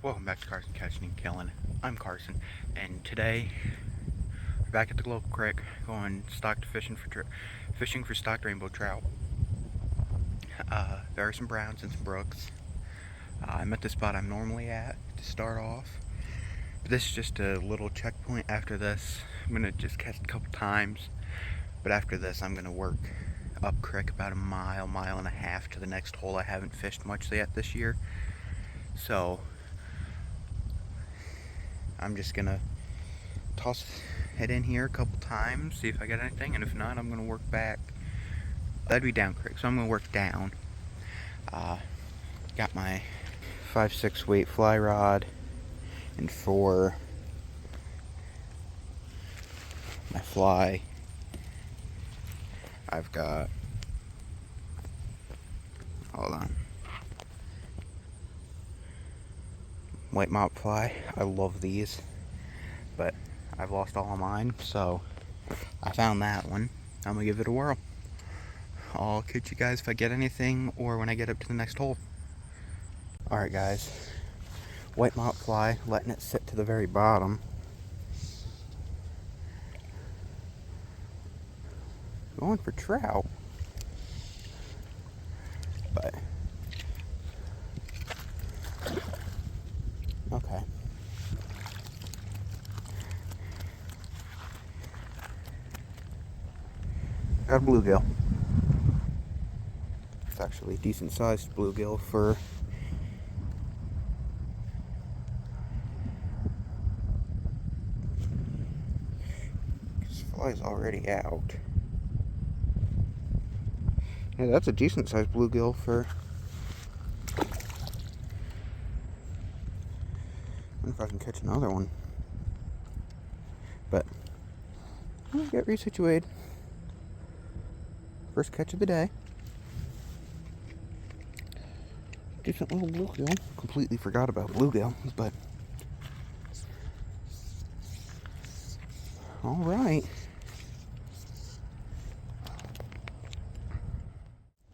Welcome back to Carson Catching and Killing. I'm Carson, and today we're back at the local creek going fishing for stocked rainbow trout. There are some browns and some brooks. I'm at the spot I'm normally at to start off, but this is just a little checkpoint. After this, I'm gonna just catch a couple times, but after this, I'm gonna work up creek about a mile and a half to the next hole. I haven't fished much yet this year, so I'm just gonna toss it in here a couple times, see if I get anything, and if not, I'm gonna work back. That'd be down creek, so I'm gonna work down. Got my 5/6 weight fly rod, and for my fly, I've got, hold on, white mop fly. I love these, but I've lost all of mine, so I found that one. I'm gonna give it a whirl. I'll catch you guys if I get anything or when I get up to the next hole. Alright guys, white mop fly, letting it sit to the very bottom. Going for trout, but okay. Got a bluegill. It's actually a decent sized bluegill for this fly's already out. Yeah, that's a decent sized bluegill for. I wonder if I can catch another one. But I'll get resituated. First catch of the day. Decent little bluegill. Completely forgot about bluegill, but alright.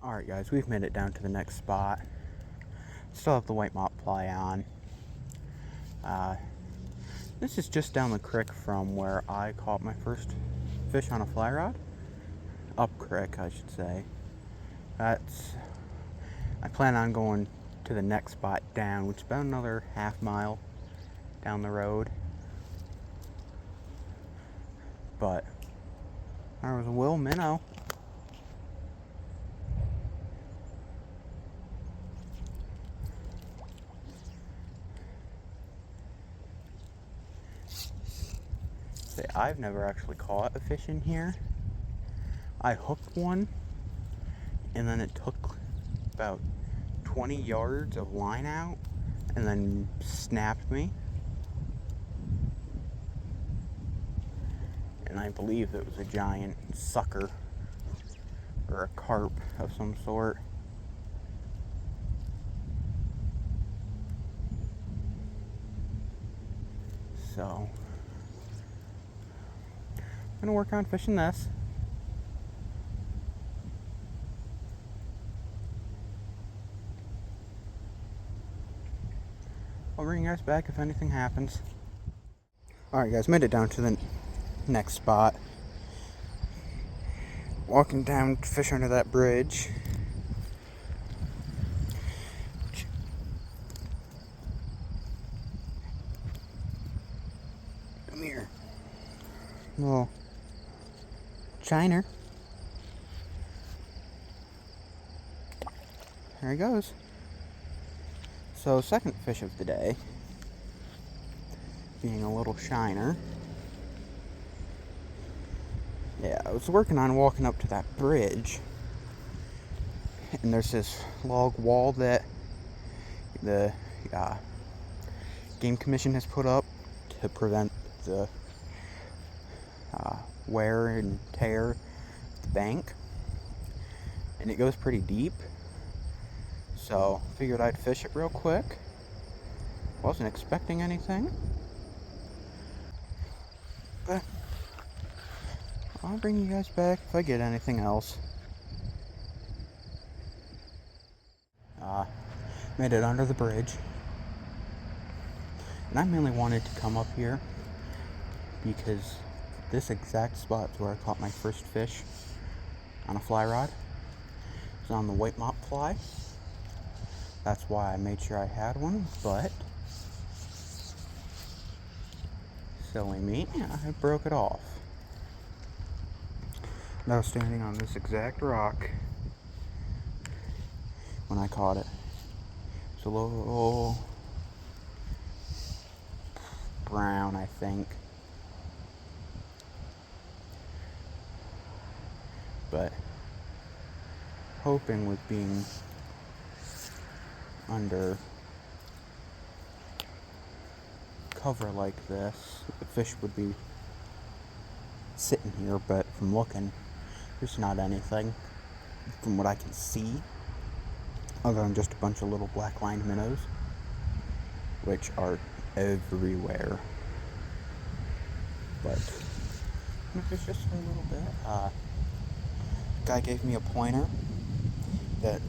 Alright guys, we've made it down to the next spot. Still have the white mop fly on. This is just down the creek from where I caught my first fish on a fly rod. Up creek, I should say. I plan on going to the next spot down, which is about another half mile down the road. But there was a Will minnow. Say, I've never actually caught a fish in here. I hooked one, and then it took about 20 yards of line out, and then snapped me. And I believe it was a giant sucker, or a carp of some sort. So, I'm gonna work on fishing this. I'll bring you guys back if anything happens. Alright guys, made it down to the next spot. Walking down to fish under that bridge. Come here. Little chiner. There he goes. So, second fish of the day, being a little shiner. Yeah, I was working on walking up to that bridge, and there's this log wall that the Game Commission has put up to prevent the wear and tear of the bank, and it goes pretty deep. So, figured I'd fish it real quick. Wasn't expecting anything. But I'll bring you guys back if I get anything else. Made it under the bridge. And I mainly wanted to come up here because this exact spot is where I caught my first fish on a fly rod. It's on the white mop fly. That's why I made sure I had one, but silly me, I broke it off. And I was standing on this exact rock when I caught it. It's a little brown, I think. But hoping with being under cover like this, the fish would be sitting here, but from looking, there's not anything from what I can see other than just a bunch of little black lined minnows, which are everywhere. But there's just a little bit. Guy gave me a pointer that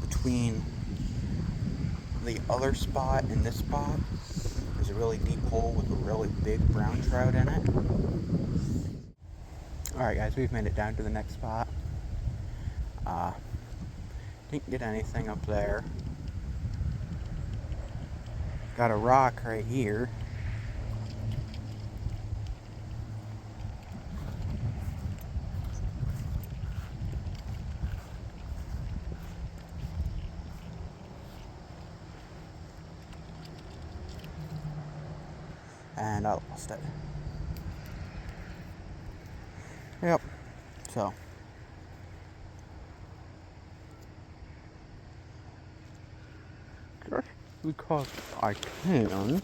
between the other spot and this spot there's a really deep hole with a really big brown trout in it. Alright guys, we've made it down to the next spot. Didn't get anything up there. Got a rock right here. And I lost it. Yep. So. Just because I can.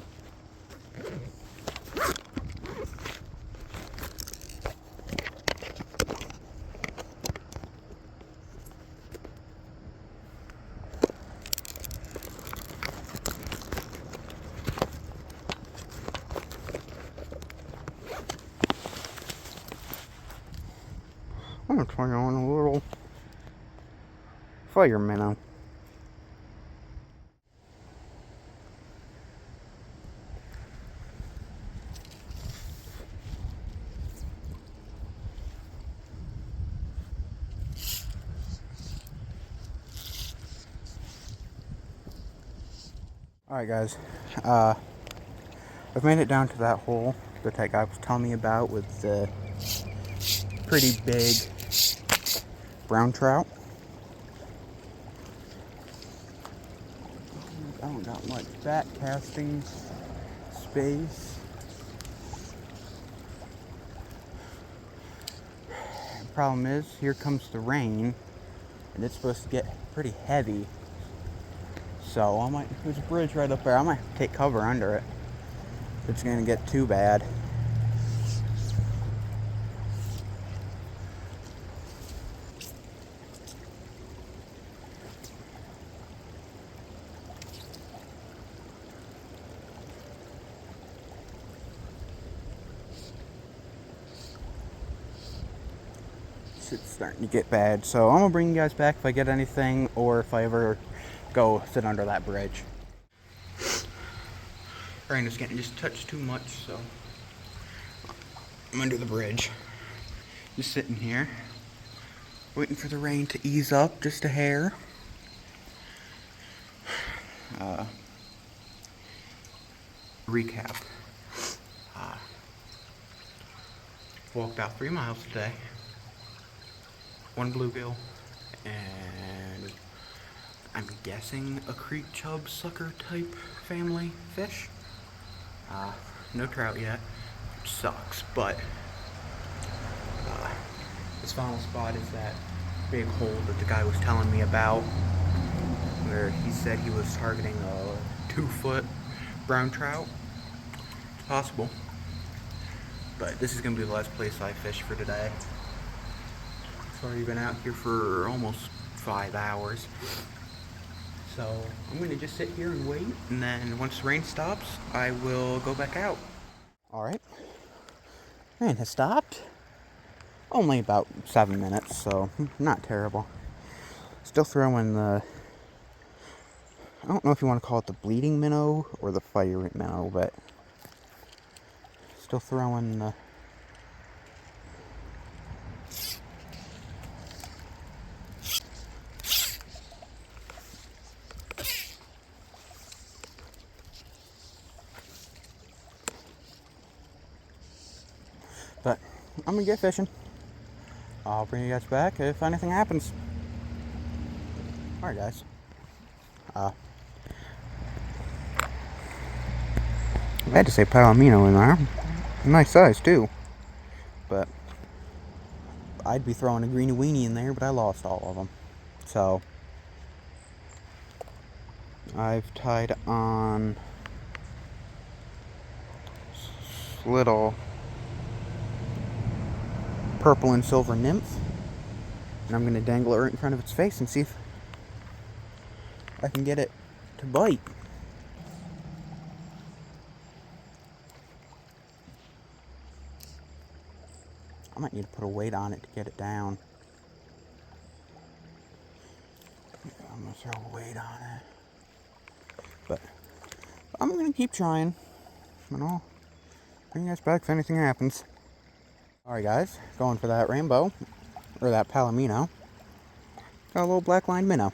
I'm gonna try on a little fire minnow. Alright guys, I've made it down to that hole that guy was telling me about with the pretty big brown trout. I don't got much back casting space. The problem is, here comes the rain, and it's supposed to get pretty heavy. So there's a bridge right up there. I might have to take cover under it if it's gonna get too bad. It's starting to get bad, so I'm gonna bring you guys back if I get anything, or if I ever go sit under that bridge. Rain is getting just a touch too much, so I'm under the bridge, just sitting here waiting for the rain to ease up just a hair. Recap. Walked about 3 miles today, 1 bluegill, and I'm guessing a creek chub sucker type family fish. No trout yet, which sucks, but this final spot is that big hole that the guy was telling me about, where he said he was targeting a 2-foot brown trout. It's possible, but this is going to be the last place I fish for today. I've already been out here for almost 5 hours. So I'm going to just sit here and wait, and then once the rain stops, I will go back out. Alright, rain has stopped. Only about 7 minutes, so not terrible. Still throwing the I don't know if you want to call it the bleeding minnow or the fire minnow, but still throwing the... But I'm gonna get fishing. I'll bring you guys back if anything happens. Alright, guys. I had to say palomino in there. Nice size, too. But I'd be throwing a greeny weenie in there, but I lost all of them. So I've tied on little purple and silver nymph, and I'm going to dangle it right in front of its face and see if I can get it to bite. I might need to put a weight on it to get it down. I'm going to throw a weight on it. But I'm going to keep trying, and I'll bring you guys back if anything happens. Alright guys, going for that rainbow, or that palomino. Got a little black line minnow.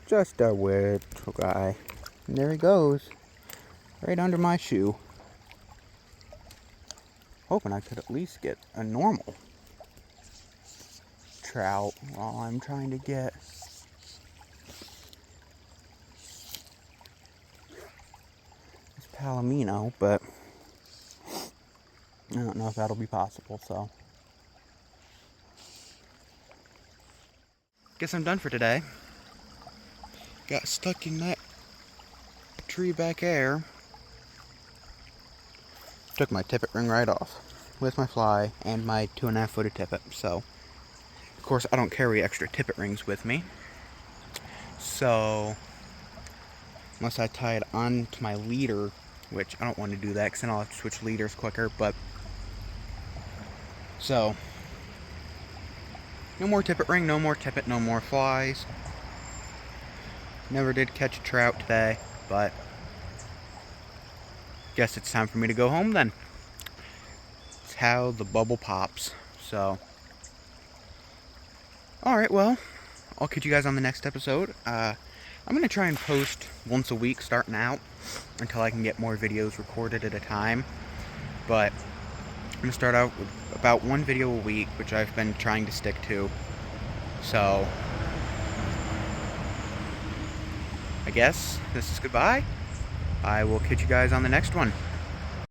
Just a weird guy. And there he goes, right under my shoe. Hoping I could at least get a normal trout while I'm trying to get this palomino, but I don't know if that'll be possible, so. Guess I'm done for today. Got stuck in that tree back there. Took my tippet ring right off with my fly and my 2.5 footed tippet, so. Of course, I don't carry extra tippet rings with me. So, unless I tie it onto my leader, which I don't want to do that because then I'll have to switch leaders quicker, but. So, no more tippet ring, no more tippet, no more flies. Never did catch a trout today, but guess it's time for me to go home then. It's how the bubble pops, so. Alright, well, I'll catch you guys on the next episode. I'm going to try and post once a week starting out until I can get more videos recorded at a time. But I'm going to start out with about one video a week, which I've been trying to stick to. So, I guess this is goodbye. I will catch you guys on the next one.